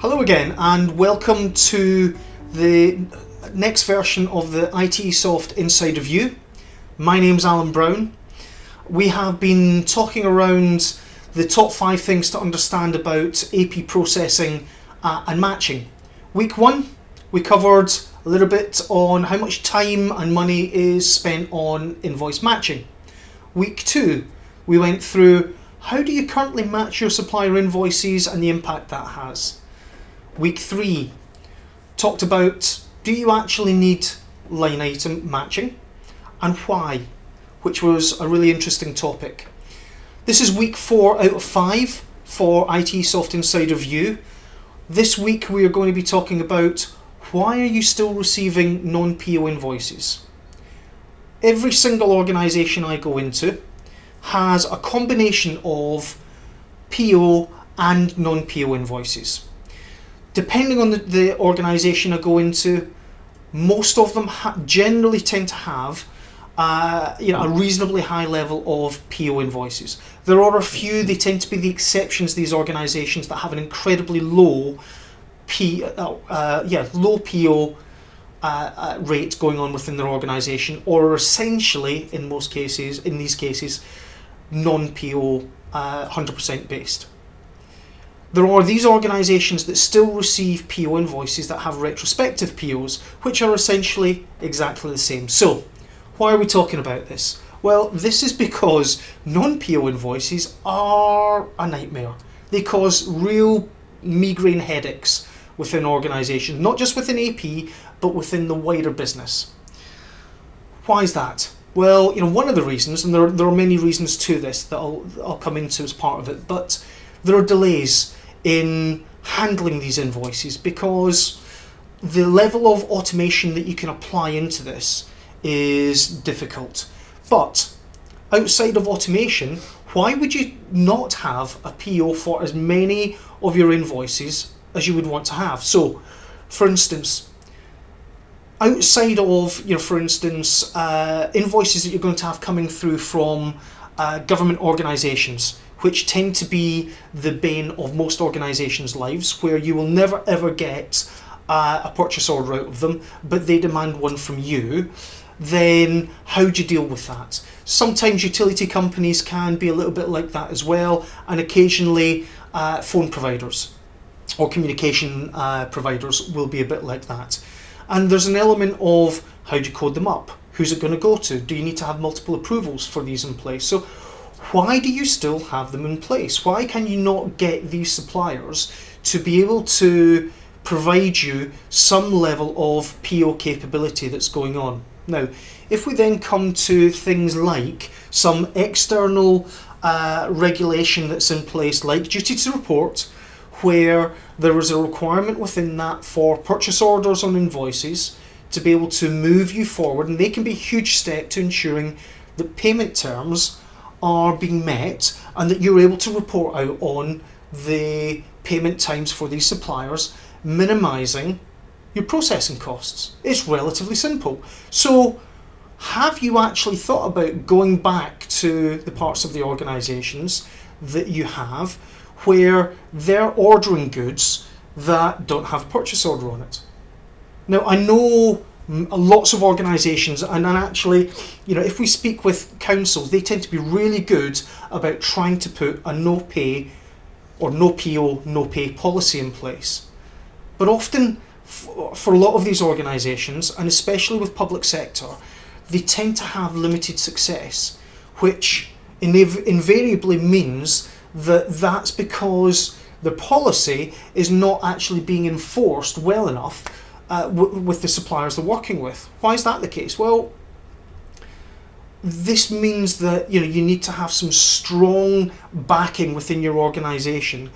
Hello again and welcome to the next version of the ITESOFT Inside of You. My name's Alan Brown. We have been talking around the top 5 things to understand about AP processing and matching. Week 1 we covered a little bit on how much time and money is spent on invoice matching. Week 2 we went through how do you currently match your supplier invoices and the impact that has. Week 3 talked about do you actually need line item matching and why, which was a really interesting topic. This is week 4 out of 5 for ITESOFT Inside of You. This week we are going to be talking about why are you still receiving non-PO invoices. Every single organisation I go into has a combination of PO and non-PO invoices. Depending on the organisation I go into, most of them generally tend to have a reasonably high level of PO invoices. There are a few, they tend to be the exceptions, these organisations that have an incredibly low PO rate going on within their organisation, or are essentially, in these cases, non-PO 100% based. There are these organisations that still receive PO invoices that have retrospective POs, which are essentially exactly the same. So, why are we talking about this? Well, this is because non-PO invoices are a nightmare. They cause real migraine headaches within organisations, not just within AP, but within the wider business. Why is that? Well, one of the reasons, and there are many reasons to this that I'll come into as part of it, but there are delays in handling these invoices because the level of automation that you can apply into this is difficult. But outside of automation, why would you not have a PO for as many of your invoices as you would want to have? So, for instance, outside of, invoices that you're going to have coming through from government organisations, which tend to be the bane of most organisations' lives, where you will never ever get a purchase order out of them, but they demand one from you, then how do you deal with that? Sometimes utility companies can be a little bit like that as well, and occasionally phone providers or communication providers will be a bit like that. And there's an element of how do you code them up? Who's it going to go to? Do you need to have multiple approvals for these in place? So why do you still have them in place? Why can you not get these suppliers to be able to provide you some level of PO capability that's going on? Now, if we then come to things like some external regulation that's in place, like duty to report, where there is a requirement within that for purchase orders on invoices to be able to move you forward, and they can be a huge step to ensuring that payment terms are being met and that you're able to report out on the payment times for these suppliers, minimising your processing costs. It's relatively simple. So have you actually thought about going back to the parts of the organisations that you have where they're ordering goods that don't have a purchase order on it? Now, I know lots of organisations, and actually, if we speak with councils, they tend to be really good about trying to put a no pay or no PO, no pay policy in place. But often, for a lot of these organisations, and especially with public sector, they tend to have limited success, which invariably means that that's because the policy is not actually being enforced well enough with the suppliers they're working with. Why is that the case? Well, this means that you need to have some strong backing within your organisation,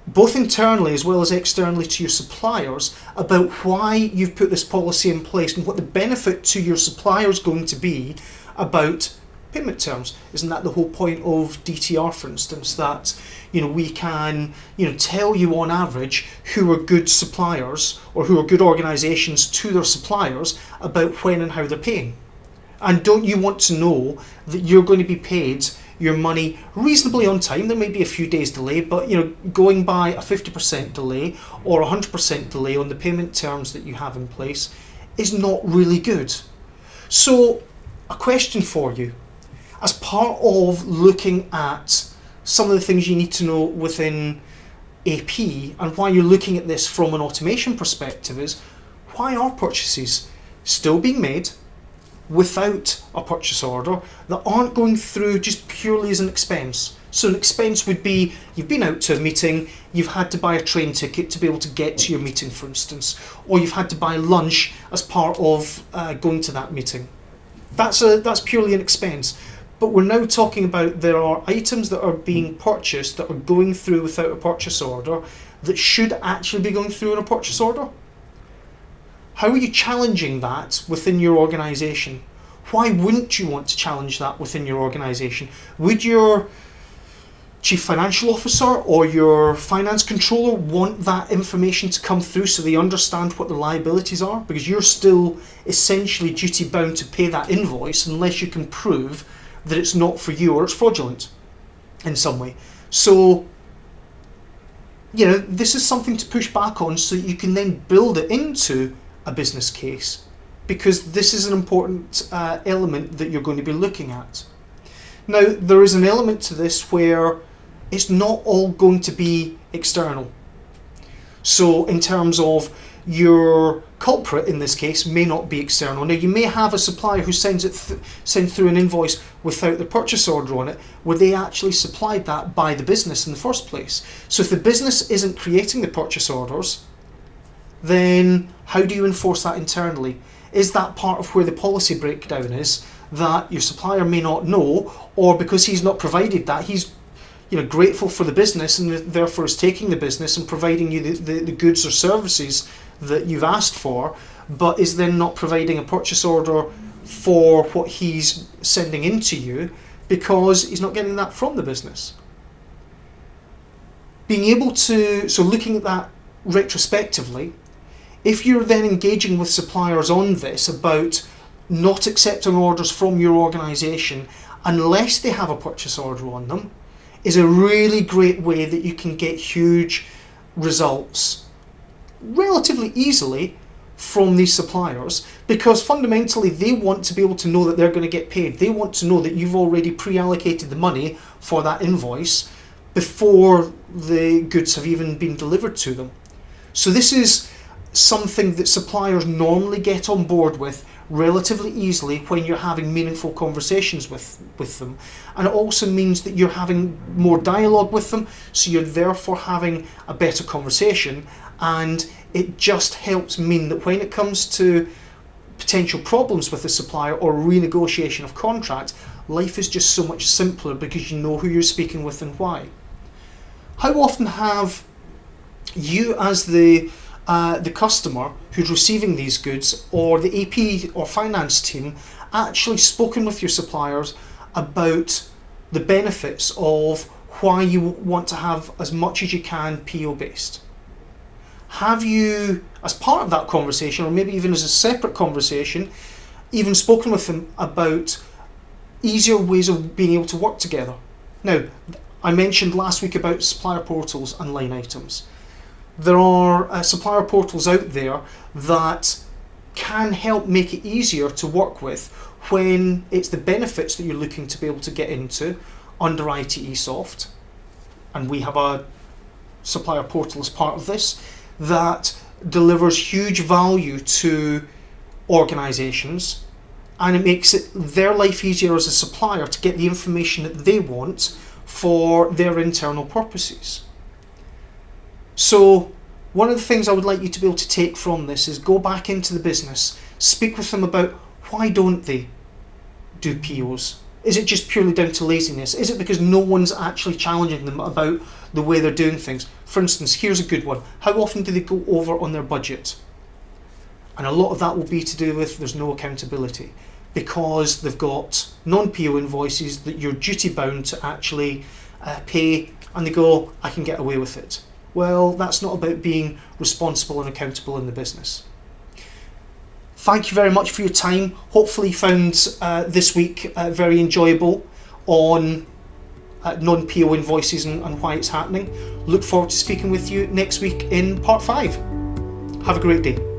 both internally as well as externally to your suppliers, about why you've put this policy in place and what the benefit to your supplier is going to be about payment terms. Isn't that the whole point of DTR, for instance, that we can tell you on average who are good suppliers or who are good organisations to their suppliers about when and how they're paying? And don't you want to know that you're going to be paid your money reasonably on time. There may be a few days delay, but going by a 50% delay or 100% delay on the payment terms that you have in place is not really good. So a question for you. As part of looking at some of the things you need to know within AP and why you're looking at this from an automation perspective is, why are purchases still being made without a purchase order that aren't going through just purely as an expense? So an expense would be, you've been out to a meeting, you've had to buy a train ticket to be able to get to your meeting, for instance, or you've had to buy lunch as part of going to that meeting. That's purely an expense. But we're now talking about, there are items that are being purchased that are going through without a purchase order that should actually be going through in a purchase order. How are you challenging that within your organisation? Why wouldn't you want to challenge that within your organisation? Would your chief financial officer or your finance controller want that information to come through so they understand what the liabilities are? Because you're still essentially duty bound to pay that invoice unless you can prove that it's not for you or it's fraudulent in some way. So, this is something to push back on so that you can then build it into a business case, because this is an important element that you're going to be looking at. Now, there is an element to this where it's not all going to be external. So in terms of your culprit in this case may not be external. Now, you may have a supplier who sends through an invoice without the purchase order on it, where they actually supplied that by the business in the first place. So if the business isn't creating the purchase orders, then how do you enforce that internally? Is that part of where the policy breakdown is, that your supplier may not know, or because he's not provided that, he's grateful for the business and therefore is taking the business and providing you the goods or services that you've asked for, but is then not providing a purchase order for what he's sending into you because he's not getting that from the business? Being able to, so looking at that retrospectively, if you're then engaging with suppliers on this about not accepting orders from your organisation unless they have a purchase order on them, is a really great way that you can get huge results relatively easily from these suppliers, because fundamentally they want to be able to know that they're going to get paid. They want to know that you've already pre-allocated the money for that invoice before the goods have even been delivered to them. So this is something that suppliers normally get on board with relatively easily when you're having meaningful conversations with them. And it also means that you're having more dialogue with them, so you're therefore having a better conversation, and it just helps mean that when it comes to potential problems with the supplier or renegotiation of contract, life is just so much simpler because you know who you're speaking with and why. How often have you, as the customer who's receiving these goods, or the AP or finance team, actually spoken with your suppliers about the benefits of why you want to have as much as you can PO based? Have you, as part of that conversation, or maybe even as a separate conversation, even spoken with them about easier ways of being able to work together? Now, I mentioned last week about supplier portals and line items. There are supplier portals out there that can help make it easier to work with when it's the benefits that you're looking to be able to get into under ITESOFT. And we have a supplier portal as part of this that delivers huge value to organisations, and it makes it their life easier as a supplier to get the information that they want for their internal purposes. So one of the things I would like you to be able to take from this is go back into the business, speak with them about why don't they do POs? Is it just purely down to laziness? Is it because no one's actually challenging them about the way they're doing things? For instance, here's a good one. How often do they go over on their budget? And a lot of that will be to do with there's no accountability, because they've got non-PO invoices that you're duty bound to actually pay, and they go, I can get away with it. Well, that's not about being responsible and accountable in the business. Thank you very much for your time. Hopefully you found this week very enjoyable on non-PO invoices and why it's happening. Look forward to speaking with you next week in part 5. Have a great day.